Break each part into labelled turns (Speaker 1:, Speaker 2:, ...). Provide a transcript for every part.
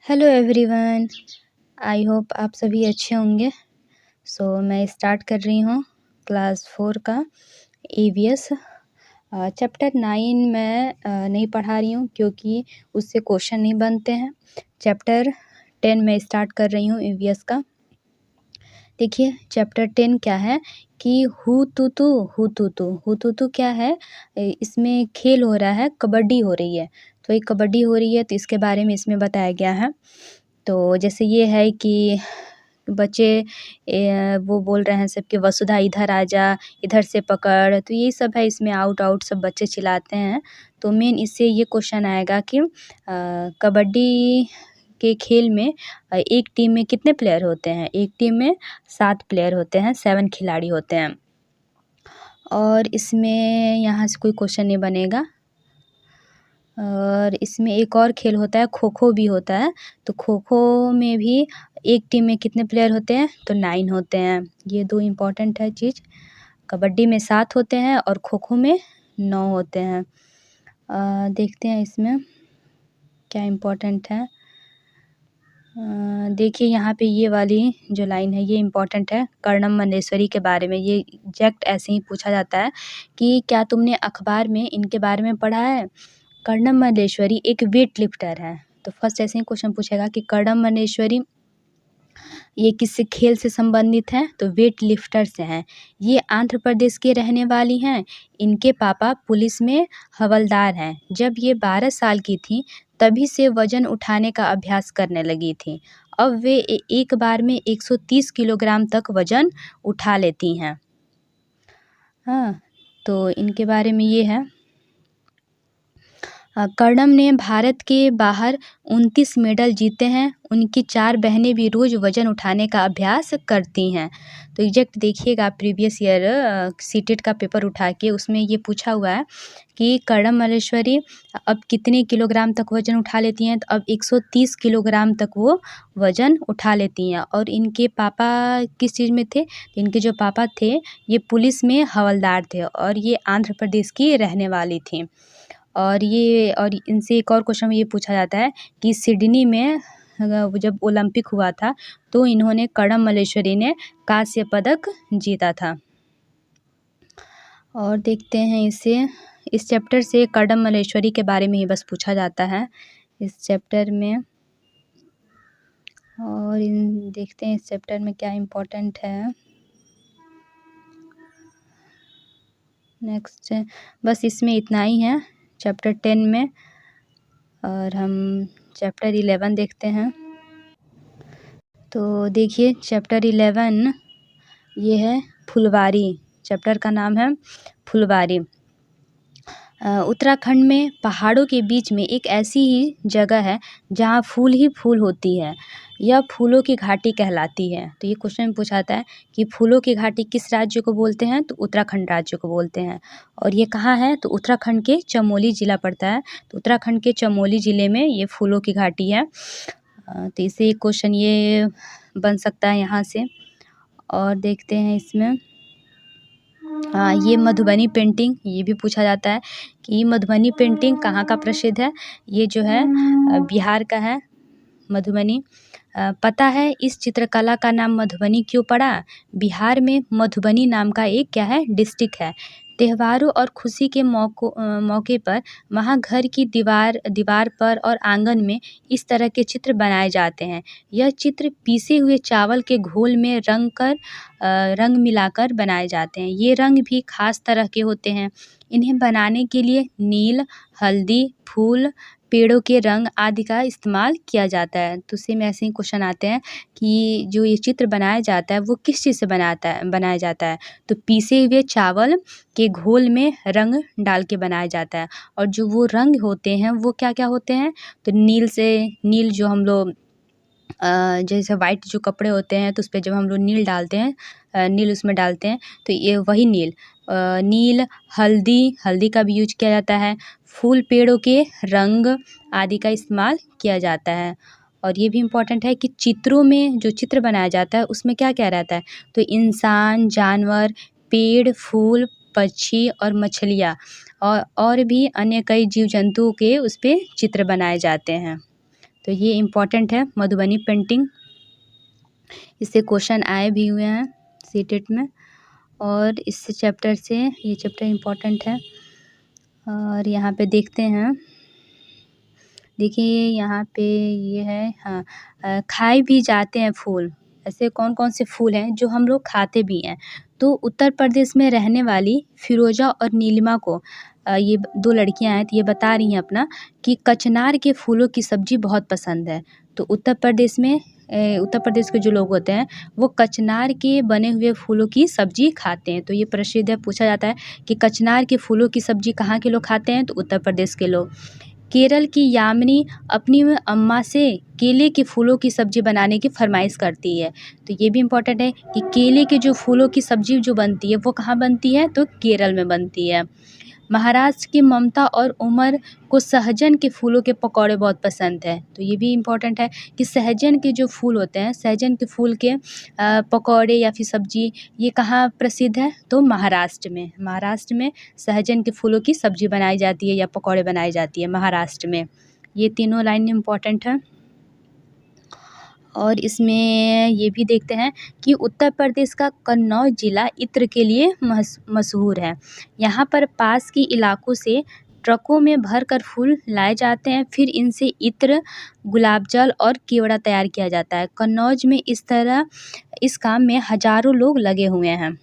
Speaker 1: Hello everyone, I hope आप सभी अच्छे होंगे। मैं स्टार्ट कर रही हूँ क्लास 4 का ईवीएस। चैप्टर 9 मैं नहीं पढ़ा रही हूँ क्योंकि उससे क्वेश्चन नहीं बनते हैं। चैप्टर 10 मैं स्टार्ट कर रही हूँ ईवीएस का। देखिए चैप्टर 10 क्या है कि हु तू तू क्या है। इसमें खेल हो रहा है, कबड्डी हो रही है। तो ये कबड्डी हो रही है तो इसके बारे में इसमें बताया गया है। तो जैसे ये है कि बच्चे वो बोल रहे हैं सब कि वसुधा इधर आ जा, इधर से पकड़, तो यही सब है इसमें। आउट आउट सब बच्चे चिल्लाते हैं। तो मेन इससे ये क्वेश्चन आएगा कि कबड्डी के खेल में एक टीम में कितने प्लेयर होते हैं। एक टीम में 7 प्लेयर होते हैं, 7 खिलाड़ी होते हैं। और इसमें यहाँ से कोई क्वेश्चन नहीं बनेगा। और इसमें एक और खेल होता है, खो खो भी होता है। तो खो खो में भी एक टीम में कितने प्लेयर होते हैं, तो 9 होते हैं। ये 2 इम्पॉर्टेंट है चीज़। कबड्डी में 7 होते हैं और खो खो में 9 होते हैं। देखते हैं इसमें क्या इम्पोर्टेंट है। देखिए यहाँ पे ये वाली जो लाइन है ये इम्पोर्टेंट है, कर्णम मल्लेश्वरी के बारे में। ये एग्जैक्ट ऐसे ही पूछा जाता है कि क्या तुमने अखबार में इनके बारे में पढ़ा है। कर्णम मल्लेश्वरी एक वेट लिफ्टर है। तो फर्स्ट ऐसे ही क्वेश्चन पूछेगा कि कर्णम मल्लेश्वरी ये किस खेल से संबंधित हैं, तो वेट लिफ्टर से हैं। ये आंध्र प्रदेश के रहने वाली हैं। इनके पापा पुलिस में हवलदार हैं। जब ये 12 साल की थी तभी से वजन उठाने का अभ्यास करने लगी थी। अब वे एक बार में 130 किलोग्राम तक वजन उठा लेती हैं। हाँ, तो इनके बारे में ये है। कर्णम ने भारत के बाहर 29 मेडल जीते हैं। उनकी 4 बहनें भी रोज़ वज़न उठाने का अभ्यास करती हैं। तो एग्जैक्ट देखिएगा प्रीवियस ईयर सीटेट का पेपर उठा के उसमें ये पूछा हुआ है कि कर्णम मल्लेश्वरी अब कितने किलोग्राम तक वज़न उठा लेती हैं। तो अब 130 किलोग्राम तक वो वज़न उठा लेती हैं। और इनके पापा किस चीज़ में थे, इनके जो पापा थे ये पुलिस में हवलदार थे और ये आंध्र प्रदेश की रहने वाली थी। और इनसे एक और क्वेश्चन ये पूछा जाता है कि सिडनी में जब ओलंपिक हुआ था तो इन्होंने कर्णम मल्लेश्वरी ने कांस्य पदक जीता था। और देखते हैं इस चैप्टर से कर्णम मल्लेश्वरी के बारे में ही बस पूछा जाता है इस चैप्टर में। और देखते हैं इस चैप्टर में क्या इम्पोर्टेंट है। नेक्स्ट बस इसमें इतना ही है चैप्टर 10 में। और हम चैप्टर 11 देखते हैं। तो देखिए चैप्टर 11 ये है फुलवारी। चैप्टर का नाम है फुलवारी। उत्तराखंड में पहाड़ों के बीच में एक ऐसी ही जगह है जहाँ फूल ही फूल होती है। यह फूलों की घाटी कहलाती है। तो ये क्वेश्चन पूछाता है कि फूलों की घाटी किस राज्य को बोलते हैं, तो उत्तराखंड राज्य को बोलते हैं। और ये कहाँ है, तो उत्तराखंड के चमोली ज़िला पड़ता है। तो उत्तराखंड के चमोली ज़िले में ये फूलों की घाटी है। तो इससे एक क्वेश्चन ये बन सकता है यहाँ से। और देखते हैं इसमें ये मधुबनी पेंटिंग ये भी पूछा जाता है कि मधुबनी पेंटिंग कहाँ का प्रसिद्ध है। ये जो है बिहार का है मधुबनी। पता है इस चित्रकला का नाम मधुबनी क्यों पड़ा। बिहार में मधुबनी नाम का एक क्या है डिस्ट्रिक्ट है। त्योहारों और खुशी के मौके पर वहाँ घर की दीवार पर और आंगन में इस तरह के चित्र बनाए जाते हैं। यह चित्र पीसे हुए चावल के घोल में रंग मिलाकर बनाए जाते हैं। ये रंग भी खास तरह के होते हैं। इन्हें बनाने के लिए नील, हल्दी, फूल, पेड़ों के रंग आदि का इस्तेमाल किया जाता है। तो सेम ऐसे ही क्वेश्चन आते हैं कि जो ये चित्र बनाया जाता है वो किस चीज़ से बनाया जाता है। तो पीसे हुए चावल के घोल में रंग डाल के बनाया जाता है। और जो वो रंग होते हैं वो क्या क्या होते हैं, तो नील जो हम लोग जैसे वाइट जो कपड़े होते हैं तो उस पर जब हम लोग नील डालते हैं, नील उसमें डालते हैं तो ये वही नील, हल्दी का भी यूज किया जाता है। फूल, पेड़ों के रंग आदि का इस्तेमाल किया जाता है। और ये भी इम्पोर्टेंट है कि चित्रों में जो चित्र बनाया जाता है उसमें क्या क्या रहता है, तो इंसान, जानवर, पेड़, फूल, पक्षी और मछलियाँ और भी अन्य कई जीव जंतुओं के उस पर चित्र बनाए जाते हैं। तो ये इम्पॉर्टेंट है मधुबनी पेंटिंग, इससे क्वेश्चन आए भी हुए हैं सीटेट में, और इस चैप्टर से ये चैप्टर इम्पॉर्टेंट है। और यहाँ पे देखते हैं, देखिए यहाँ पे ये है, हाँ, खाए भी जाते हैं फूल। ऐसे कौन कौन से फूल हैं जो हम लोग खाते भी हैं? तो उत्तर प्रदेश में रहने वाली फिरोजा और नीलिमा को ये 2 लड़कियां हैं, तो ये बता रही हैं अपना कि कचनार के फूलों की सब्जी बहुत पसंद है। तो उत्तर प्रदेश में उत्तर प्रदेश के जो लोग होते हैं वो कचनार के बने हुए फूलों की सब्जी खाते हैं। तो ये प्रसिद्ध है, पूछा जाता है कि कचनार के फूलों की सब्जी कहाँ के लोग खाते हैं? तो उत्तर प्रदेश के लोग। केरल की यामिनी अपनी अम्मा से केले के फूलों की सब्जी बनाने की फरमाइश करती है। तो ये भी इम्पोर्टेंट है कि केले के जो फूलों की सब्जी जो बनती है वो कहाँ बनती है? तो केरल में बनती है। महाराष्ट्र की ममता और उमर को सहजन के फूलों के पकौड़े बहुत पसंद है। तो ये भी इम्पोर्टेंट है कि सहजन के जो फूल होते हैं, सहजन के फूल के पकौड़े या फिर सब्जी, ये कहाँ प्रसिद्ध है? तो महाराष्ट्र में। महाराष्ट्र में सहजन के फूलों की सब्जी बनाई जाती है या पकौड़े बनाई जाती है महाराष्ट्र में। ये तीनों लाइन इम्पोर्टेंट है। और इसमें ये भी देखते हैं कि उत्तर प्रदेश का कन्नौज ज़िला इत्र के लिए मशहूर है। यहाँ पर पास के इलाकों से ट्रकों में भरकर फूल लाए जाते हैं, फिर इनसे इत्र, गुलाब जल और केवड़ा तैयार किया जाता है। कन्नौज में इस काम में हज़ारों लोग लगे हुए हैं।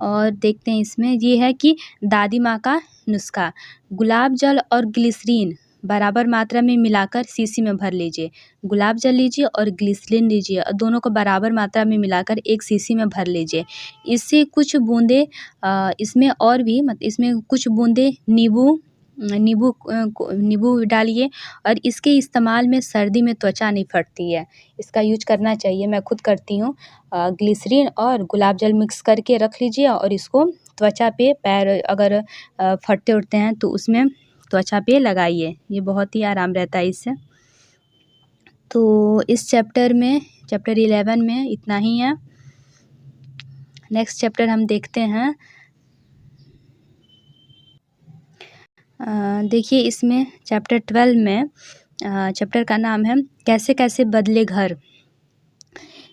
Speaker 1: और देखते हैं इसमें ये है कि दादी माँ का नुस्खा, गुलाब जल और ग्लिसरीन बराबर मात्रा में मिलाकर शीशी में भर लीजिए। गुलाब जल लीजिए और ग्लिसरीन लीजिए और दोनों को बराबर मात्रा में मिलाकर एक शीशी में भर लीजिए। इससे कुछ बूंदे इसमें कुछ बूंदे नींबू डालिए और इसके इस्तेमाल में सर्दी में त्वचा नहीं फटती है। इसका यूज करना चाहिए, मैं खुद करती हूँ। ग्लिसरीन और गुलाब जल मिक्स करके रख लीजिए और इसको त्वचा पे, पैर अगर फटते उठते हैं तो उसमें त्वचा पे लगाइए, ये बहुत ही आराम रहता है इससे। तो इस चैप्टर 11 में इतना ही है। नेक्स्ट चैप्टर हम देखते हैं। देखिए इसमें चैप्टर 12 में चैप्टर का नाम है कैसे कैसे बदले घर।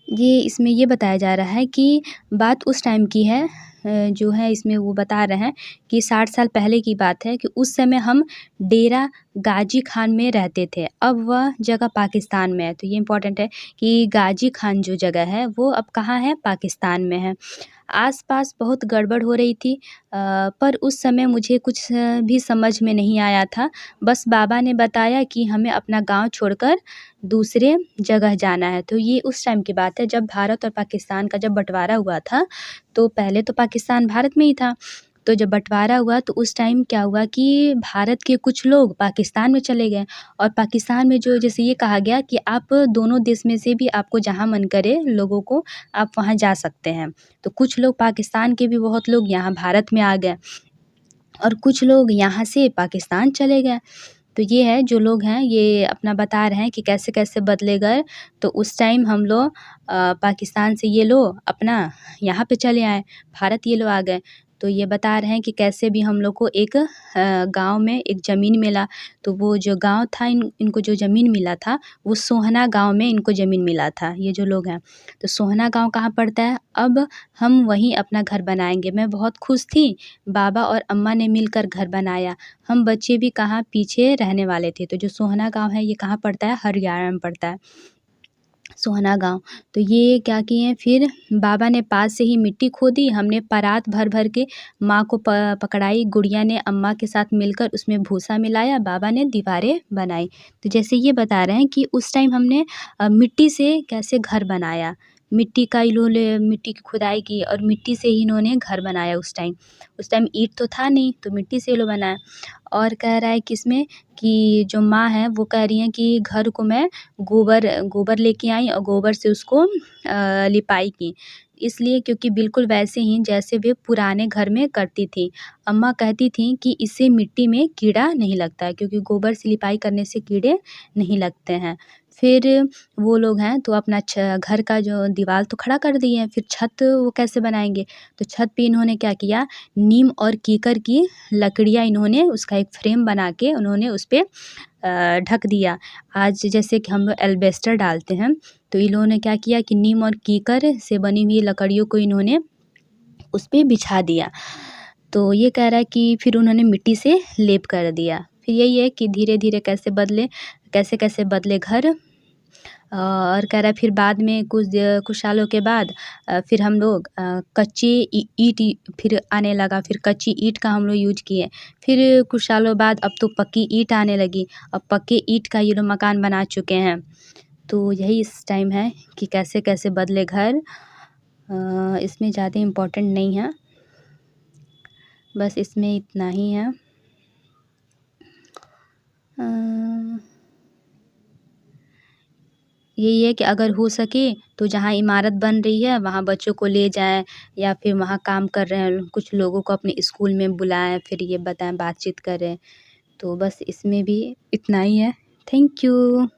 Speaker 1: इसमें ये बताया जा रहा है कि बात उस टाइम की है, जो है इसमें वो बता रहे हैं कि 60 साल पहले की बात है कि उस समय हम डेरा गाजी खान में रहते थे, अब वह जगह पाकिस्तान में है। तो ये इम्पोर्टेंट है कि गाजी खान जो जगह है वो अब कहाँ है? पाकिस्तान में है। आसपास बहुत गड़बड़ हो रही थी, पर उस समय मुझे कुछ भी समझ में नहीं आया था। बस बाबा ने बताया कि हमें अपना गांव छोड़कर दूसरे जगह जाना है। तो ये उस टाइम की बात है जब भारत और पाकिस्तान का जब बंटवारा हुआ था। तो पहले तो पाकिस्तान भारत में ही था, तो जब बंटवारा हुआ तो उस टाइम क्या हुआ कि भारत के कुछ लोग पाकिस्तान में चले गए, और पाकिस्तान में जो जैसे ये कहा गया कि आप दोनों देश में से भी आपको जहाँ मन करे लोगों को आप वहाँ जा सकते हैं। तो कुछ लोग पाकिस्तान के भी बहुत लोग यहाँ भारत में आ गए और कुछ लोग यहाँ से पाकिस्तान चले गए। तो ये है जो लोग हैं ये अपना बता रहे हैं कि कैसे कैसे बदले गए। तो उस टाइम हम लोग पाकिस्तान से ये लोग अपना यहाँ पे चले आए, भारत ये लोग आ गए। तो ये बता रहे हैं कि कैसे भी हम लोग को एक गांव में एक ज़मीन मिला। तो वो जो गांव था इनको जो ज़मीन मिला था वो सोहना गांव में इनको ज़मीन मिला था, ये जो लोग हैं। तो सोहना गांव कहाँ पड़ता है? अब हम वहीं अपना घर बनाएंगे। मैं बहुत खुश थी, बाबा और अम्मा ने मिलकर घर बनाया। हम बच्चे भी कहाँ पीछे रहने वाले थे। तो जो सोहना गांव है ये कहाँ पड़ता है? हरियाणा में पड़ता है सोहना गांव। तो ये क्या किए, फिर बाबा ने पास से ही मिट्टी खोदी, हमने परात भर भर के माँ को पकड़ाई, गुड़िया ने अम्मा के साथ मिलकर उसमें भूसा मिलाया, बाबा ने दीवारें बनाई। तो जैसे ये बता रहे हैं कि उस टाइम हमने मिट्टी से कैसे घर बनाया, मिट्टी की खुदाई की और मिट्टी से ही इन्होंने घर बनाया। उस टाइम ईंट तो था नहीं, तो मिट्टी से ये लोग बनाया। और कह रहा है किसमें कि जो माँ है वो कह रही हैं कि घर को मैं गोबर लेके आई और गोबर से उसको लिपाई की, इसलिए क्योंकि बिल्कुल वैसे ही जैसे वे पुराने घर में करती थी। अम्मा कहती थी कि इससे मिट्टी में कीड़ा नहीं लगता है, क्योंकि गोबर से लिपाई करने से कीड़े नहीं लगते हैं। फिर वो लोग हैं तो अपना घर का जो दीवार तो खड़ा कर दिए हैं, फिर छत वो कैसे बनाएँगे? तो छत पे इन्होंने क्या किया, नीम और कीकर की लकड़ियाँ इन्होंने उसका एक फ्रेम बना के उन्होंने उस पे ढक दिया। आज जैसे कि हम लोग एल्बेस्टर डालते हैं, तो इन्होंने क्या किया कि नीम और कीकर से बनी हुई लकड़ियों को इन्होंने उस पे बिछा दिया। तो ये कह रहा है कि फिर उन्होंने मिट्टी से लेप कर दिया। फिर यही है कि धीरे-धीरे कैसे-कैसे बदले घर, और कह रहा है फिर बाद में कुछ सालों के बाद फिर हम लोग कच्ची ईंट फिर आने लगा, फिर कच्ची ईंट का हम लोग यूज़ किए। फिर कुछ सालों बाद अब तो पक्की ईंट आने लगी, अब पक्के ईंट का ये लोग मकान बना चुके हैं। तो यही इस टाइम है कि कैसे-कैसे बदले घर। इसमें ज़्यादा इम्पोर्टेंट नहीं है, बस इसमें इतना ही है। यही है कि अगर हो सके तो जहाँ इमारत बन रही है वहाँ बच्चों को ले जाएँ, या फिर वहाँ काम कर रहे हैं कुछ लोगों को अपने स्कूल में बुलाएँ, फिर ये बताएँ, बातचीत करें। तो बस इसमें भी इतना ही है। Thank you.